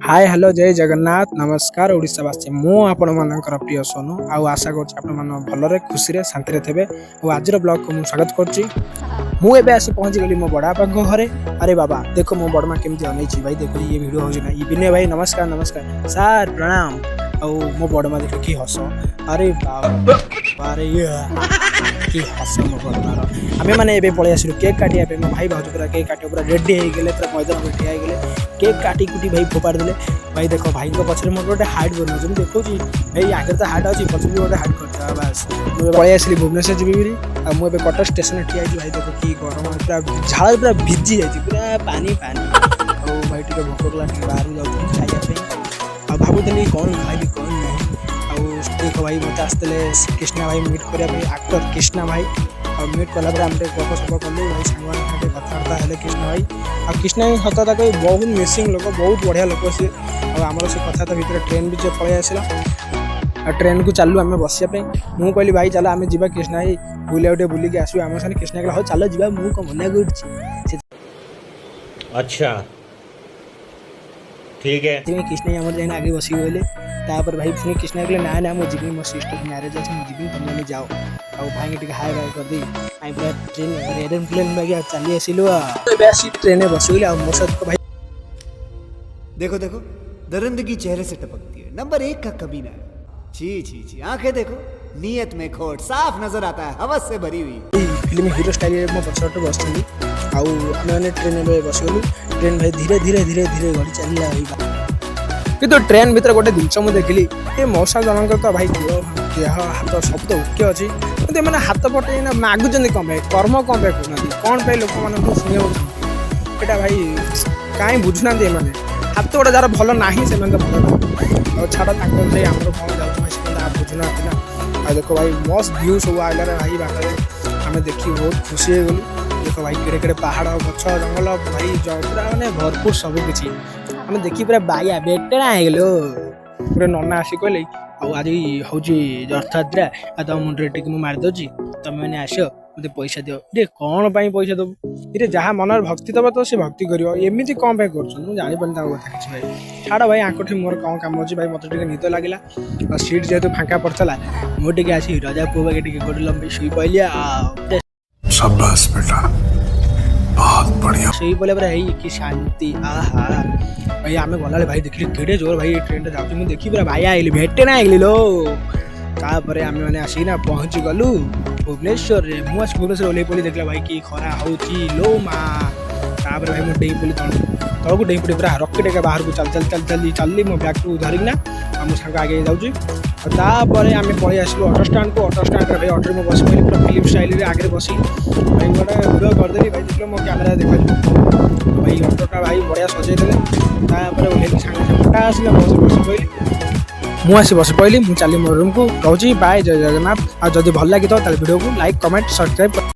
Hi hello जय जगन्नाथ नमस्कार ओडिशावासी मु आपण मानकर प्रिय सोनू आशा कर भलरे खुशी शांति थे आज ब्लॉग को स्वागत करुच्ची मुझे आसी पहुँची गली मो बड़ा घरे। अरे बाबा देखो मो बड़मा केमती अनई भाई देखो ये वीडियो हो विनय भाई नमस्कार नमस्कार सार प्रणाम मो बड़मा देख कि हस अरे बाबा अरे कि हस मो बड़मार आम मैंने पलि आसलु केक काटिया मो भाई भाज पूरा केक काटे पूरा रेडी हो गले पूरा मैदान में ठिया गले केक काटी कुटी भाई फोपाड़ देले भाई देखो भाई पचर मोर गोटे हाइट बन देखो भाई आगे तो हाइट अच्छी पचर भी गोटे हाइट कर बास मुझे पलि आसली भुवनेश्वर जी मुझे कटक स्टेशन ठिया भाई देखो कि गरम पूरा झाड़ पूरा भिजी जाए पूरा पानी पानी भाई टे भोक कला बाहर जाऊँ खाइया भावुली कौन खाइली कौन नहीं देखो भाई मत आसते कृष्णा भाई मीट करने आक्टर कृष्णा भाई और मीट कला गप सप कलु भाई सांग कथबार्ता है कृष्णा भाई और कृष्णा भाई सतता कही बहुत मिसिंग लोक बहुत बढ़िया लोक सी आमर से कथा भितर ट्रेन भी पलि आसला ट्रेन को चलू आम बसापी मुझे कहली भाई चलो आम जा कृष्णा भाई बुले गोटे बुलिकी आसू आम साथ कृष्णा कहला हाँ चलो जा मुझे मना कर अच्छा ठीक है कृष्णा आम जाए आगे बस गले तापर भाई पुणी कृष्णा कहले ना ना मुझे जी मो सिस्टर मैरेज अच्छे मुझे तुम जाओ और भाई टे हाय बाय कर दी पूरा ट्रेन एरोप्लेन में चली आसिलु ट्रेन बसगली आ मो सहित भाई देखो देखो दरिंदगी चेहरे से टपकती है नंबर 1 का कभी ना छी छी छी आंखें देखो नियत में खोट साफ नजर आता है हवस से भरी हुई फिल्म हीरो स्टाइल मो पछट बसली आने ट्रेन में बसगलु ट्रेन भाई धीरे धीरे धीरे धीरे गड़ी चलला भाई कि तो ट्रेन भीतर गोटे जिनस मुझे देखली ये मौसा जनक तो भाई देह हाथ सब तो ओके अच्छी मतलब मैंने हाथ पटे मागुच्च कम कर्म कम कहना कौन पे लोक मान शुणा भाई कहीं बुझुना मैंने हाथ गोटे जार भल ना से भल छाड़ आमर कौन जाऊँ बुझुना ना देखो भाई मस्त व्यू सब आइला भाई बाटे आम देखी बहुत खुशी हो गलु देखो भाई केड़े केड़े पहाड़ गछ जंगल भाई पूरा मैंने भरपूर सब किसी आम देखी पूरा बाया बेटेना हो पूरा नना आसिक कहले आज हूँ रथयात्रा तुम मुंडे टी मारिदे तुम मैंने आस मत पैसा दियो ये कौन पैसा दबू ये जहाँ मन भक्ति दब तो सी भक्ति करमती कौन पे कर जापारे कथा किसी भाई छाड़ भाई आंकठी मोर कौन कम अच्छे भाई मत निद लगे सीट जेहतु फाँका पड़ता मुझे आसी रजा पुआ गोटे लंबी शुई पहली शाबाश बेटा बहुत बढ़िया शुई पड़े पूरा कि शांति आहा भाई आम गला भाई देखिए केड़े जोर भाई ट्रेन जाऊँ मुझे देखी पूरा भाई आइली भेटे ना आइली लो तापर आम मैंने आसिक पहुँची गलु भुवनेश्वर रे मुझे भुवनेश्वर ओल्ल पड़ी देखला भाई कि खरा होची लो माँ तापर भाई मुझे डेई पड़ी तौक डेई पड़ी पूरा रकेट एक बाहर को चल चल चल चल चलली मो बैग को धरिकिना मो सांग आगे जाऊँगी तापर आम पलि आसलु अटो स्टाण्ड को अटो स्टाण्ड भाई अटो में बस पड़ी पूरा फिल्म स्टाइल आगे बस भाई गोटे भिडियो करदेली भाई देख मो कैमेरा देखा भाई अटोटा भाई बढ़िया सजेदेले ओल्ल सांगे आसला बस बस पड़ी मुझे बस पहली मुझे चली मो रूम को रोची बाय जय जगन्नाथ और जब भल लगी तो वीडियो को लाइक कमेंट सब्सक्राइब